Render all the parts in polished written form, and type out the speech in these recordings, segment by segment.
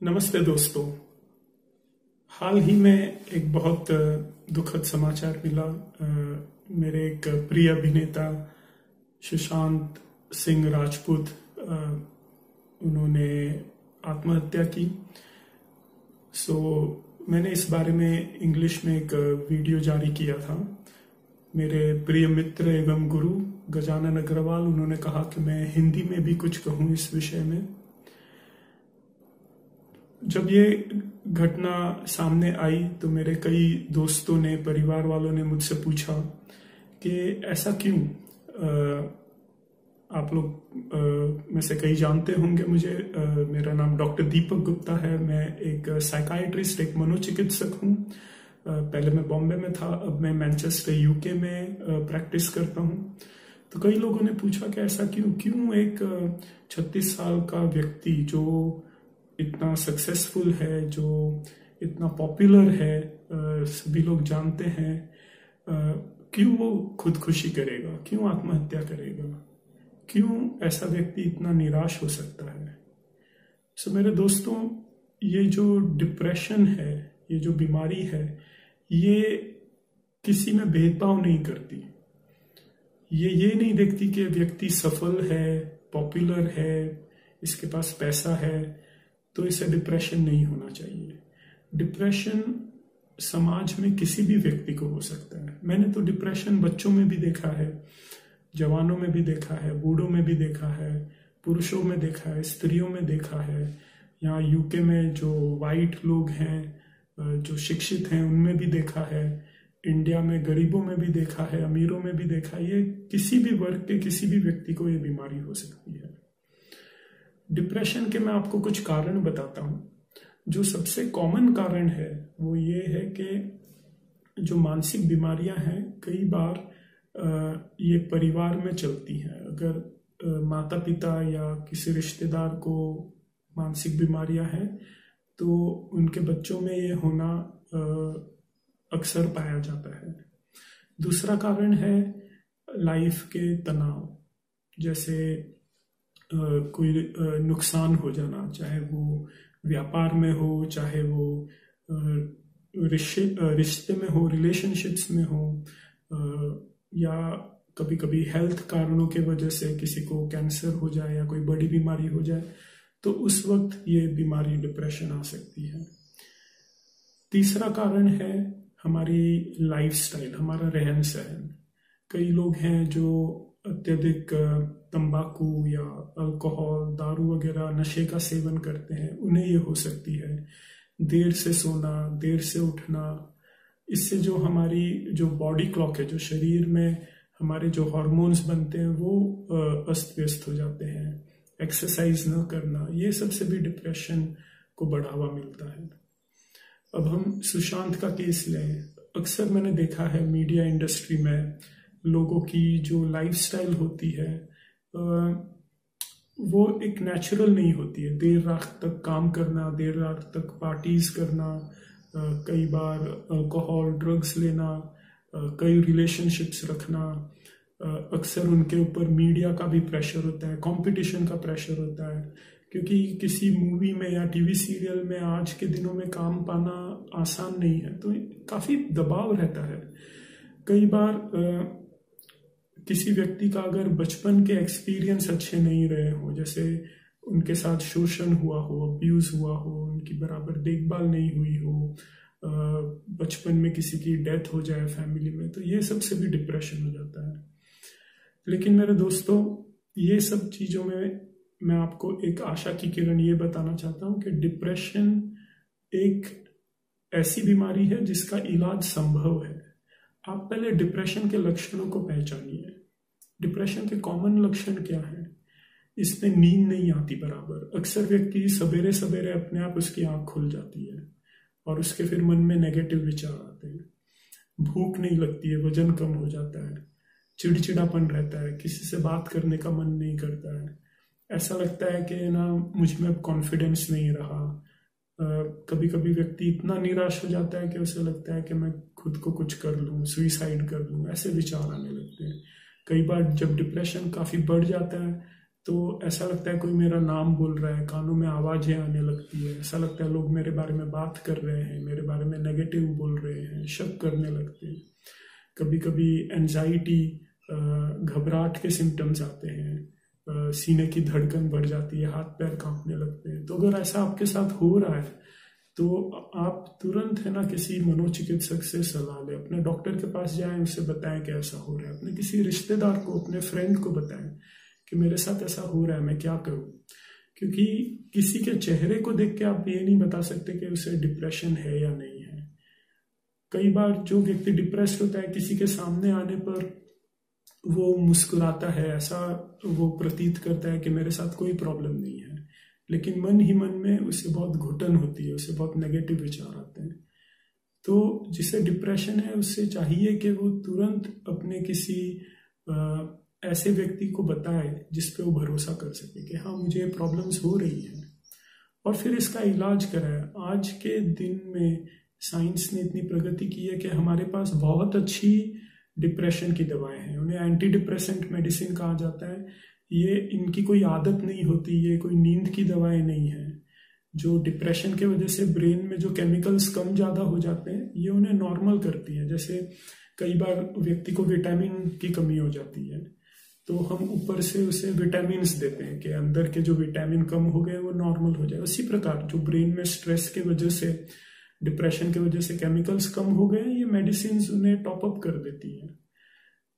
नमस्ते दोस्तों। हाल ही में एक बहुत दुखद समाचार मिला। मेरे एक प्रिय अभिनेता सुशांत सिंह राजपूत उन्होंने आत्महत्या की। मैंने इस बारे में इंग्लिश में एक वीडियो जारी किया था। मेरे प्रिय मित्र एवं गुरु गजानन अग्रवाल उन्होंने कहा कि मैं हिंदी में भी कुछ कहूँ इस विषय में। जब ये घटना सामने आई तो मेरे कई दोस्तों ने, परिवार वालों ने मुझसे पूछा कि ऐसा क्यों। आप लोग में से कई जानते होंगे मुझे। मेरा नाम डॉक्टर दीपक गुप्ता है। मैं एक साइकाइट्रिस्ट, एक मनोचिकित्सक हूँ। पहले मैं बॉम्बे में था, अब मैं मैनचेस्टर यूके में प्रैक्टिस करता हूँ। तो कई लोगों ने पूछा कि ऐसा क्यों एक 36 साल का व्यक्ति जो इतना सक्सेसफुल है, जो इतना पॉपुलर है, सभी लोग जानते हैं, क्यों वो खुदकुशी करेगा, क्यों आत्महत्या करेगा, क्यों ऐसा व्यक्ति इतना निराश हो सकता है। मेरे दोस्तों, ये जो डिप्रेशन है, ये जो बीमारी है, ये किसी में भेदभाव नहीं करती। ये नहीं देखती कि व्यक्ति सफल है, पॉपुलर है, इसके पास पैसा है तो इसे डिप्रेशन नहीं होना चाहिए। डिप्रेशन समाज में किसी भी व्यक्ति को हो सकता है। मैंने तो डिप्रेशन बच्चों में भी देखा है, जवानों में भी देखा है, बूढ़ों में भी देखा है, पुरुषों में देखा है, स्त्रियों में देखा है। यहाँ यूके में जो वाइट लोग हैं, जो शिक्षित हैं, उनमें भी देखा है। इंडिया में गरीबों में भी देखा है, अमीरों में भी देखा है। ये किसी भी वर्ग के किसी भी व्यक्ति को ये बीमारी हो सकती है। डिप्रेशन के मैं आपको कुछ कारण बताता हूं। जो सबसे कॉमन कारण है वो ये है कि जो मानसिक बीमारियां हैं, कई बार ये परिवार में चलती हैं। अगर माता पिता या किसी रिश्तेदार को मानसिक बीमारियां हैं तो उनके बच्चों में ये होना अक्सर पाया जाता है। दूसरा कारण है लाइफ के तनाव, जैसे कोई नुकसान हो जाना, चाहे वो व्यापार में हो, चाहे वो रिश्ते में हो, रिलेशनशिप्स में हो, या कभी कभी हेल्थ कारणों के वजह से किसी को कैंसर हो जाए या कोई बड़ी बीमारी हो जाए तो उस वक्त ये बीमारी डिप्रेशन आ सकती है। तीसरा कारण है हमारी लाइफस्टाइल, हमारा रहन सहन। कई लोग हैं जो अत्यधिक तंबाकू या अल्कोहल, दारू वगैरह नशे का सेवन करते हैं, उन्हें ये हो सकती है। देर से सोना, देर से उठना, इससे जो हमारी जो बॉडी क्लॉक है, जो शरीर में हमारे जो हार्मोन्स बनते हैं वो अस्त व्यस्त हो जाते हैं। एक्सरसाइज न करना, ये सबसे भी डिप्रेशन को बढ़ावा मिलता है। अब हम सुशांत का केस लें। अक्सर मैंने देखा है मीडिया इंडस्ट्री में लोगों की जो लाइफस्टाइल होती है वो एक नेचुरल नहीं होती है। देर रात तक काम करना, देर रात तक पार्टीज करना, कई बार अल्कोहल, ड्रग्स लेना, कई रिलेशनशिप्स रखना। अक्सर उनके ऊपर मीडिया का भी प्रेशर होता है, कंपटीशन का प्रेशर होता है, क्योंकि किसी मूवी में या टीवी सीरियल में आज के दिनों में काम पाना आसान नहीं है, तो काफी दबाव रहता है। कई बार किसी व्यक्ति का अगर बचपन के एक्सपीरियंस अच्छे नहीं रहे हो, जैसे उनके साथ शोषण हुआ हो, अब्यूज हुआ हो, उनकी बराबर देखभाल नहीं हुई हो, बचपन में किसी की डेथ हो जाए फैमिली में, तो ये सबसे भी डिप्रेशन हो जाता है। लेकिन मेरे दोस्तों, ये सब चीजों में मैं आपको एक आशा की किरण ये बताना चाहता हूँ कि डिप्रेशन एक ऐसी बीमारी है जिसका इलाज संभव है। आप पहले डिप्रेशन के लक्षणों को पहचानिए। डिप्रेशन के कॉमन लक्षण क्या है? इसमें नींद नहीं आती बराबर। अक्सर व्यक्ति सवेरे सवेरे अपने आप उसकी आंख खुल जाती है और उसके फिर मन में नेगेटिव विचार आते हैं। भूख नहीं लगती है, वजन कम हो जाता है, चिड़चिड़ापन रहता है, किसी से बात करने का मन नहीं करता है, ऐसा लगता है कि ना मुझ में अब कॉन्फिडेंस नहीं रहा। कभी कभी व्यक्ति इतना निराश हो जाता है कि उसे लगता है कि मैं खुद को कुछ कर लूं, सुइसाइड कर लूं, ऐसे विचार आने लगते हैं। कई बार जब डिप्रेशन काफी बढ़ जाता है तो ऐसा लगता है कोई मेरा नाम बोल रहा है, कानों में आवाज़ें आने लगती है, ऐसा लगता है लोग मेरे बारे में बात कर रहे हैं, मेरे बारे में नेगेटिव बोल रहे हैं, शक करने लगते हैं। कभी कभी एंजाइटी, घबराहट के सिम्टम्स आते हैं, सीने की धड़कन बढ़ जाती है, हाथ पैर कांपने लगते हैं। तो अगर ऐसा आपके साथ हो रहा है तो आप तुरंत है ना किसी मनोचिकित्सक से सलाह लें, अपने डॉक्टर के पास जाएं, उससे बताएं कि ऐसा हो रहा है, अपने किसी रिश्तेदार को, अपने फ्रेंड को बताएं कि मेरे साथ ऐसा हो रहा है, मैं क्या करूं। क्योंकि किसी के चेहरे को देख के आप ये नहीं बता सकते कि उसे डिप्रेशन है या नहीं है। कई बार जो व्यक्ति डिप्रेस्ड होता है, किसी के सामने आने पर वो मुस्कुराता है, ऐसा वो प्रतीत करता है कि मेरे साथ कोई प्रॉब्लम नहीं है, लेकिन मन ही मन में उसे बहुत घुटन होती है, उसे बहुत नेगेटिव विचार आते हैं। तो जिसे डिप्रेशन है उससे चाहिए कि वो तुरंत अपने किसी ऐसे व्यक्ति को बताए जिस पे वो भरोसा कर सके कि हाँ मुझे ये प्रॉब्लम्स हो रही हैं, और फिर इसका इलाज कराए। आज के दिन में साइंस ने इतनी प्रगति की है कि हमारे पास बहुत अच्छी डिप्रेशन की दवाएं हैं, उन्हें एंटी डिप्रेसेंट मेडिसिन कहा जाता है। ये इनकी कोई आदत नहीं होती, ये कोई नींद की दवाएं नहीं है। जो डिप्रेशन के वजह से ब्रेन में जो केमिकल्स कम ज़्यादा हो जाते हैं, ये उन्हें नॉर्मल करती है। जैसे कई बार व्यक्ति को विटामिन की कमी हो जाती है, तो हम ऊपर से उसे विटामिन्स देते हैं कि अंदर के जो विटामिन कम हो गए वो नॉर्मल हो जाए। उसी प्रकार जो ब्रेन में स्ट्रेस के वजह से, डिप्रेशन के वजह से केमिकल्स कम हो गए, ये मेडिसिन उन्हें टॉप अप कर देती हैं।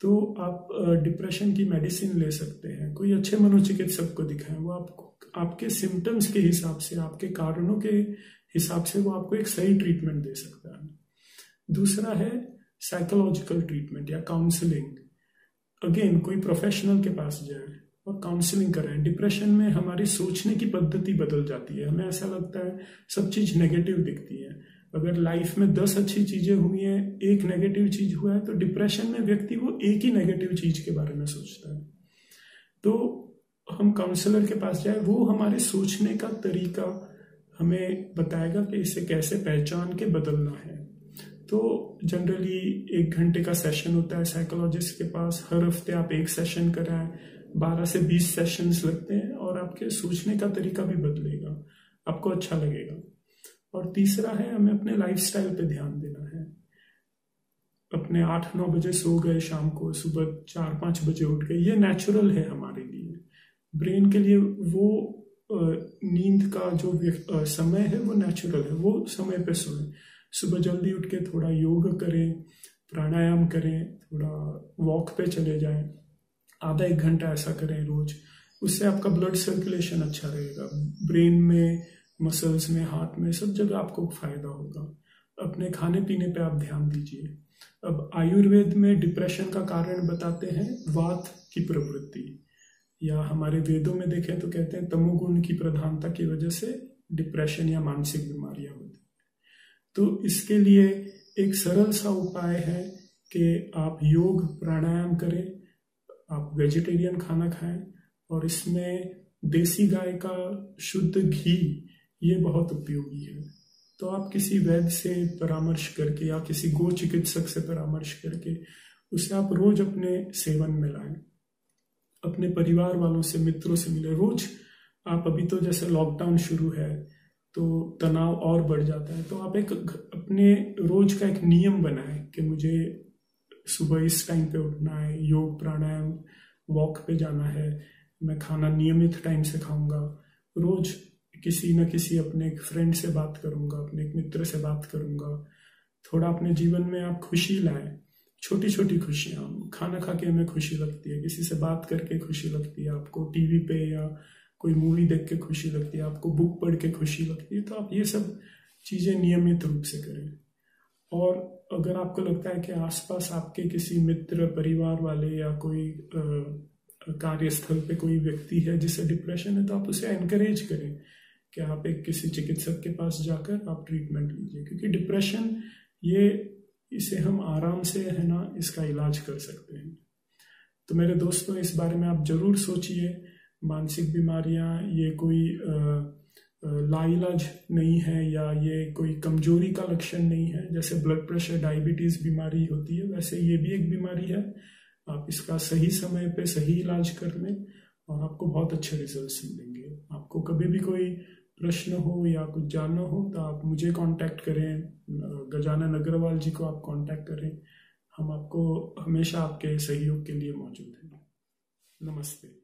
तो आप डिप्रेशन की मेडिसिन ले सकते हैं, कोई अच्छे मनोचिकित्सक को दिखाएं, वो आपको आपके सिम्टम्स के हिसाब से, आपके कारणों के हिसाब से वो आपको एक सही ट्रीटमेंट दे सकता है। दूसरा है साइकोलॉजिकल ट्रीटमेंट या काउंसलिंग। अगेन कोई प्रोफेशनल के पास जाए और काउंसलिंग करें। डिप्रेशन में हमारी सोचने की पद्धति बदल जाती है, हमें ऐसा लगता है सब चीज नेगेटिव दिखती है। अगर लाइफ में 10 अच्छी चीजें हुई हैं, एक नेगेटिव चीज हुआ है, तो डिप्रेशन में व्यक्ति वो एक ही नेगेटिव चीज के बारे में सोचता है। तो हम काउंसलर के पास जाए, वो हमारे सोचने का तरीका हमें बताएगा कि इसे कैसे पहचान के बदलना है। तो जनरली 1 घंटे का सेशन होता है साइकोलॉजिस्ट के पास। हर हफ्ते आप एक सेशन कराएं, 12 से 20 सेशंस लगते हैं, और आपके सोचने का तरीका भी बदलेगा, आपको अच्छा लगेगा। और तीसरा है, हमें अपने लाइफस्टाइल पे ध्यान देना है। अपने 8-9 बजे सो गए शाम को, सुबह 4-5 बजे उठ गए, ये नेचुरल है हमारे लिए। ब्रेन के लिए वो नींद का जो समय है वो नेचुरल है, वो समय पे सोएं। सुबह जल्दी उठ के थोड़ा योग करें, प्राणायाम करें, थोड़ा वॉक पे चले जाएं, आधा 1 घंटा ऐसा करें रोज। उससे आपका ब्लड सर्कुलेशन अच्छा रहेगा, ब्रेन में, मसल्स में, हाथ में, सब जगह आपको फायदा होगा। अपने खाने पीने पे आप ध्यान दीजिए। अब आयुर्वेद में डिप्रेशन का कारण बताते हैं वात की प्रवृत्ति, या हमारे वेदों में देखें तो कहते हैं तमोगुण की प्रधानता की वजह से डिप्रेशन या मानसिक बीमारियां होती हैं। तो इसके लिए एक सरल सा उपाय है कि आप योग प्राणायाम करें, आप वेजिटेरियन खाना खाएं, और इसमें देसी गाय का शुद्ध घी ये बहुत उपयोगी है। तो आप किसी वैद्य से परामर्श करके या किसी गो चिकित्सक से परामर्श करके उसे आप रोज अपने सेवन में लाएं। अपने परिवार वालों से, मित्रों से मिले रोज। आप अभी तो जैसे लॉकडाउन शुरू है तो तनाव और बढ़ जाता है, तो आप एक अपने रोज का एक नियम बनाएं कि मुझे सुबह इस टाइम पे उठना है, योग प्राणायाम वॉक पे जाना है, मैं खाना नियमित टाइम से खाऊंगा, रोज किसी न किसी अपने एक फ्रेंड से बात करूंगा, अपने एक मित्र से बात करूंगा। थोड़ा अपने जीवन में आप खुशी लाएं, छोटी छोटी खुशियां। खाना खा के हमें खुशी लगती है, किसी से बात करके खुशी लगती है, आपको टीवी पे या कोई मूवी देख के खुशी लगती है, आपको बुक पढ़ के खुशी लगती है। तो आप ये सब चीजें नियमित रूप से करें। और अगर आपको लगता है कि आसपास आपके किसी मित्र, परिवार वाले या कोई कार्यस्थल पे कोई व्यक्ति है जिसे डिप्रेशन है, तो आप उसे एनकरेज करें कि आप एक किसी चिकित्सक के पास जाकर आप ट्रीटमेंट लीजिए। क्योंकि डिप्रेशन इसे हम आराम से है ना इसका इलाज कर सकते हैं। तो मेरे दोस्तों, इस बारे में आप जरूर सोचिए। मानसिक बीमारियां ये कोई लाइलाज नहीं है, या ये कोई कमजोरी का लक्षण नहीं है। जैसे ब्लड प्रेशर, डायबिटीज बीमारी होती है, वैसे ये भी एक बीमारी है। आप इसका सही समय पे सही इलाज कर लें और आपको बहुत अच्छे रिजल्ट्स मिलेंगे। आपको कभी भी कोई प्रश्न हो या कुछ जानना हो तो आप मुझे कांटेक्ट करें, गजानन अग्रवाल जी को आप कांटेक्ट करें। हम आपको हमेशा आपके सहयोग के लिए मौजूद हैं। नमस्ते।